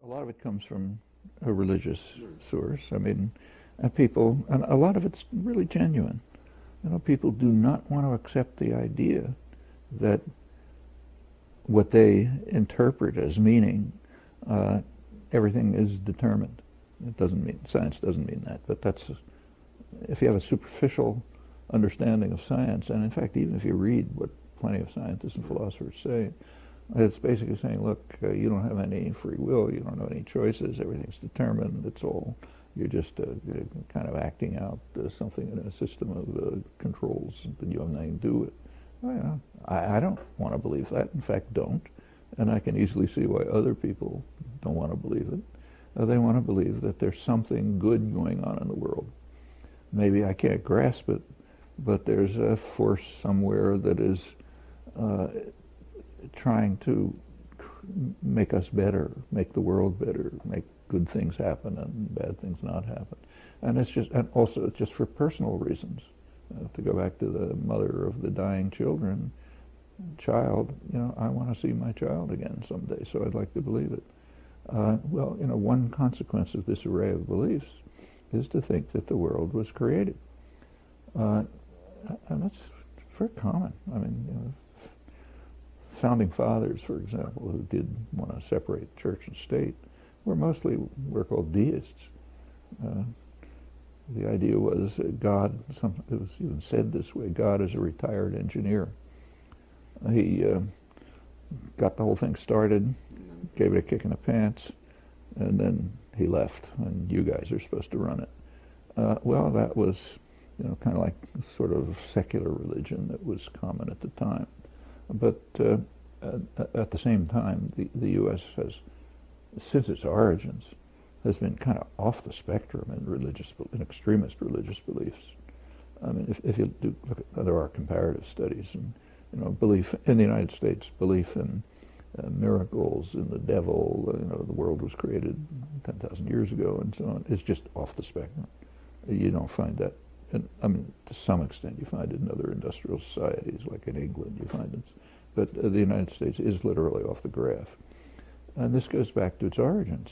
A lot of it comes from a religious source. I mean, and a lot of it's really genuine. People do not want to accept the idea that what they interpret as meaning, everything is determined. It doesn't mean, science doesn't mean that, but if you have a superficial understanding of science, and in fact, even if you read what plenty of scientists and philosophers say, it's basically saying, look, you don't have any free will, you don't have any choices, everything's determined, you're just kind of acting out something in a system of controls that you have nothing to do with. Well, I don't want to believe that, in fact don't, and I can easily see why other people don't want to believe it. They want to believe that there's something good going on in the world. Maybe I can't grasp it, but there's a force somewhere that is trying to make us better, make the world better, make good things happen and bad things not happen. And also it's just for personal reasons. To go back to the mother of the dying child, I want to see my child again someday, so I'd like to believe it. One consequence of this array of beliefs is to think that the world was created. And that's very common. I mean, founding fathers, for example, who did want to separate church and state, were called deists. The idea was God, it was even said this way, God is a retired engineer. He got the whole thing started, gave it a kick in the pants, and then he left, and you guys are supposed to run it. That was kind of like sort of secular religion that was common at the time. But at the same time, the U.S. has, since its origins, has been kind of off the spectrum in extremist religious beliefs. I mean, if you do look at, there are comparative studies, and belief in the United States, belief in miracles, in the devil, the world was created 10,000 years ago, and so on, is just off the spectrum. You don't find that. To some extent, you find it in other industrial societies, like in England, you find it. But the United States is literally off the graph. And this goes back to its origins.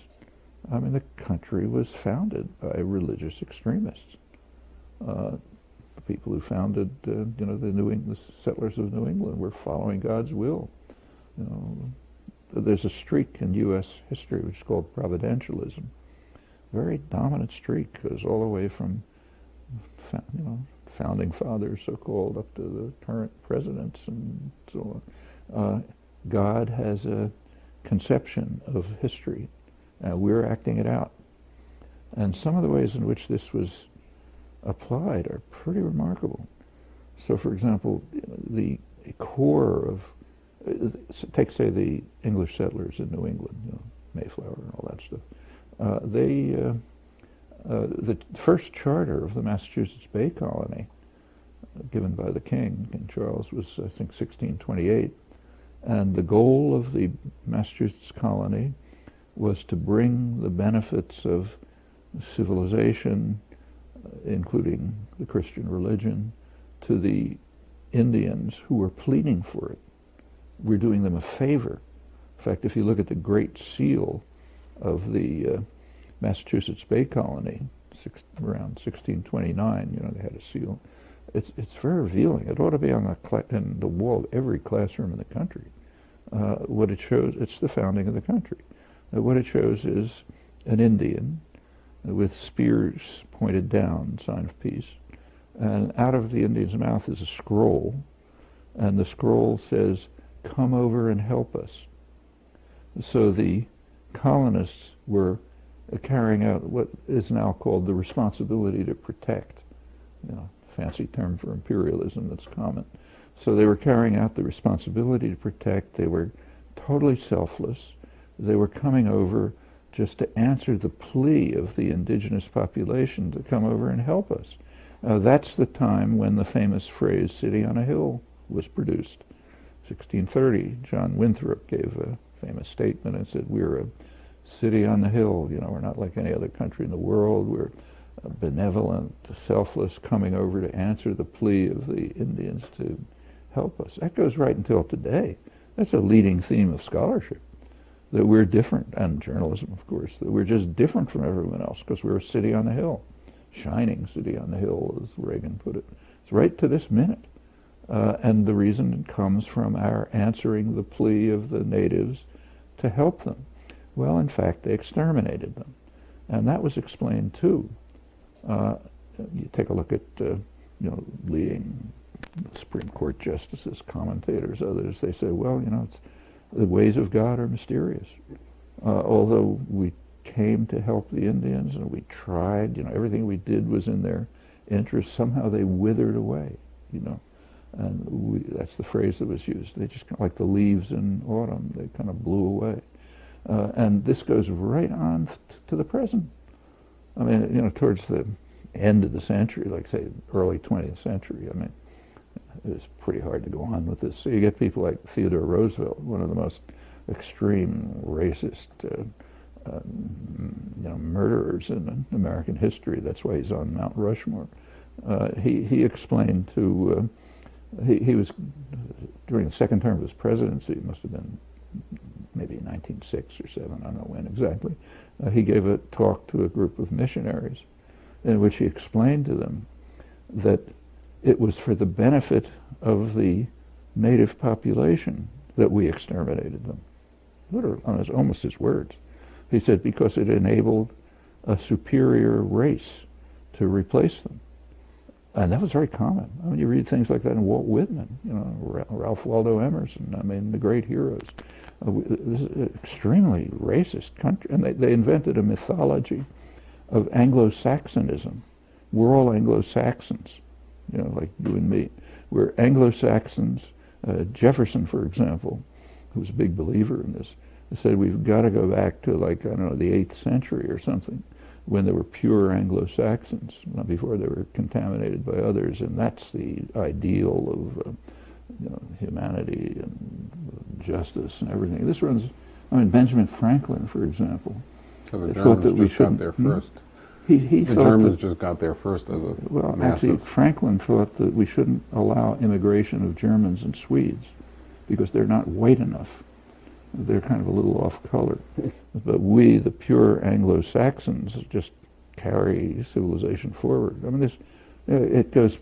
I mean, the country was founded by religious extremists. The people who founded, the settlers of New England were following God's will. There's a streak in U.S. history which is called Providential Ism. Very dominant streak, goes all the way from founding fathers, so-called, up to the current presidents and so on. God has a conception of history. We're acting it out. And some of the ways in which this was applied are pretty remarkable. So, for example, the core of, take, say, the English settlers in New England, Mayflower and all that stuff. The first charter of the Massachusetts Bay Colony, given by the King Charles, was, I think, 1628. And the goal of the Massachusetts colony was to bring the benefits of civilization, including the Christian religion, to the Indians who were pleading for it. We're doing them a favor. In fact, if you look at the Great Seal of the Massachusetts Bay Colony, around 1629, they had a seal. It's very revealing. It ought to be on in the wall of every classroom in the country. What it shows, it's the founding of the country. What it shows is an Indian with spears pointed down, sign of peace, and out of the Indian's mouth is a scroll, and the scroll says, "Come over and help us." So the colonists were carrying out what is now called the responsibility to protect, fancy term for imperialism that's common. So they were carrying out the responsibility to protect. They were totally selfless. They were coming over just to answer the plea of the indigenous population to come over and help us. That's the time when the famous phrase, "city on a hill," was produced. 1630, John Winthrop gave a famous statement and said, "We're a city on the hill, we're not like any other country in the world. We're benevolent, selfless, coming over to answer the plea of the Indians to help us." That goes right until today. That's a leading theme of scholarship. that we're different, and journalism, of course, that we're just different from everyone else because we're a city on the hill, shining city on the hill, as Reagan put it. It's right to this minute. And the reason comes from our answering the plea of the natives to help them. Well, in fact, they exterminated them. And that was explained too. You take a look at, leading Supreme Court justices, commentators, others, they say, well, the ways of God are mysterious. Although we came to help the Indians and we tried, everything we did was in their interest, somehow they withered away, And that's the phrase that was used. They just like the leaves in autumn, they kind of blew away. And this goes right on to the present. I mean, towards the end of the century, like say early 20th century, it was pretty hard to go on with this. So you get people like Theodore Roosevelt, one of the most extreme racist, murderers in American history. That's why he's on Mount Rushmore. He explained to, he was, during the second term of his presidency, it must have been maybe 1906 or 7, I don't know when exactly, he gave a talk to a group of missionaries in which he explained to them that it was for the benefit of the native population that we exterminated them. Literally, almost his words. He said because it enabled a superior race to replace them. And that was very common. You read things like that in Walt Whitman, Ralph Waldo Emerson, the great heroes. This is an extremely racist country. And they invented a mythology of Anglo-Saxonism. We're all Anglo-Saxons, like you and me. We're Anglo-Saxons. Jefferson, for example, who was a big believer in this, said we've got to go back to the 8th century or something, when there were pure Anglo-Saxons, before they were contaminated by others, and that's the ideal of humanity and justice and everything. This runs, Benjamin Franklin, for example, so the thought that we just shouldn't. got there first. He the thought Germans just got there first as a massive. Actually, Franklin thought that we shouldn't allow immigration of Germans and Swedes because they're not white enough. They're kind of a little off color. But we, the pure Anglo-Saxons, just carry civilization forward. It goes,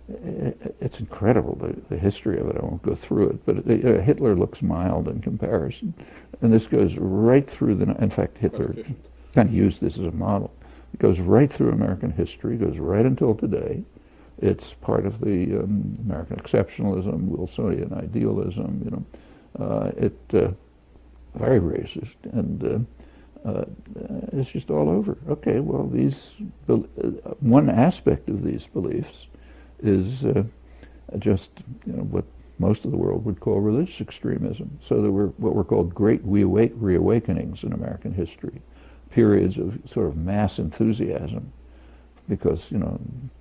it's incredible, the history of it. I won't go through it, but Hitler looks mild in comparison. And this goes right through in fact, Hitler kind of used this as a model. It goes right through American history, goes right until today. It's part of the American exceptionalism, Wilsonian idealism, very racist, and it's just all over. Okay, well, one aspect of these beliefs is just what most of the world would call religious extremism. So there were what were called great reawakenings in American history, periods of sort of mass enthusiasm, because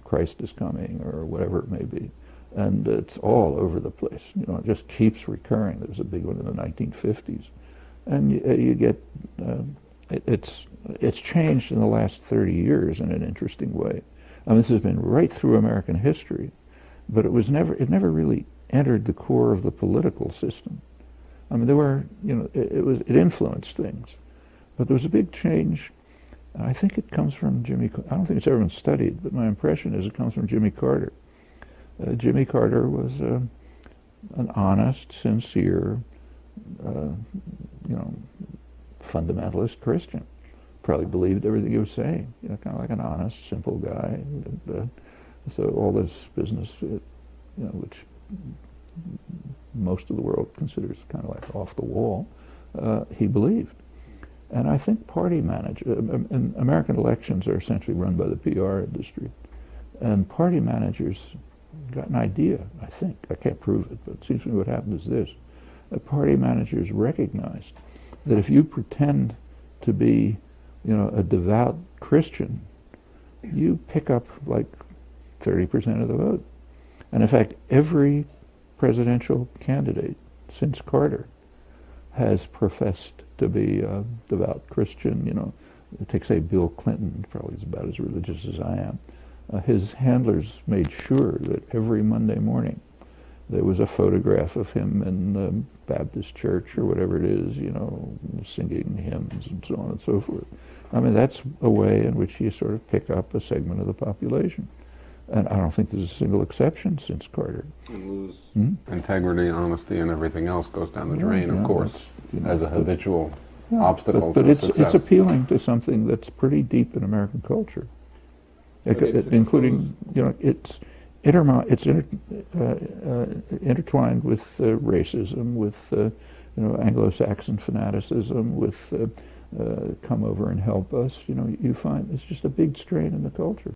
Christ is coming or whatever it may be. And it's all over the place. It just keeps recurring. There was a big one in the 1950s. And you get, it's changed in the last 30 years in an interesting way. This has been right through American history, but it never really entered the core of the political system. There were, it influenced things. But there was a big change. I think it comes from I don't think it's ever been studied, but my impression is it comes from Jimmy Carter. Jimmy Carter was an honest, sincere, fundamentalist Christian. Probably believed everything he was saying. Kind of like an honest, simple guy. And, so all this business, which most of the world considers kind of like off the wall, he believed. And I think party and American elections are essentially run by the PR industry, and party managers got an idea, I think. I can't prove it, but it seems to me what happened is this. Party managers recognized that if you pretend to be, a devout Christian, you pick up like 30% of the vote. And in fact, every presidential candidate since Carter has professed to be a devout Christian. Take, say, Bill Clinton, probably is about as religious as I am. His handlers made sure that every Monday morning there was a photograph of him in the Baptist church or whatever it is, you know, singing hymns and so on and so forth. I mean, that's a way in which you sort of pick up a segment of the population. And I don't think there's a single exception since Carter. You lose integrity, honesty, and everything else goes down the drain, of course, you know, as a habitual obstacle but to it's success. It's appealing to something that's pretty deep in American culture, including, you know, it's intertwined with racism, with you know, Anglo-Saxon fanaticism, with come over and help us. You know, you find it's just a big strain in the culture.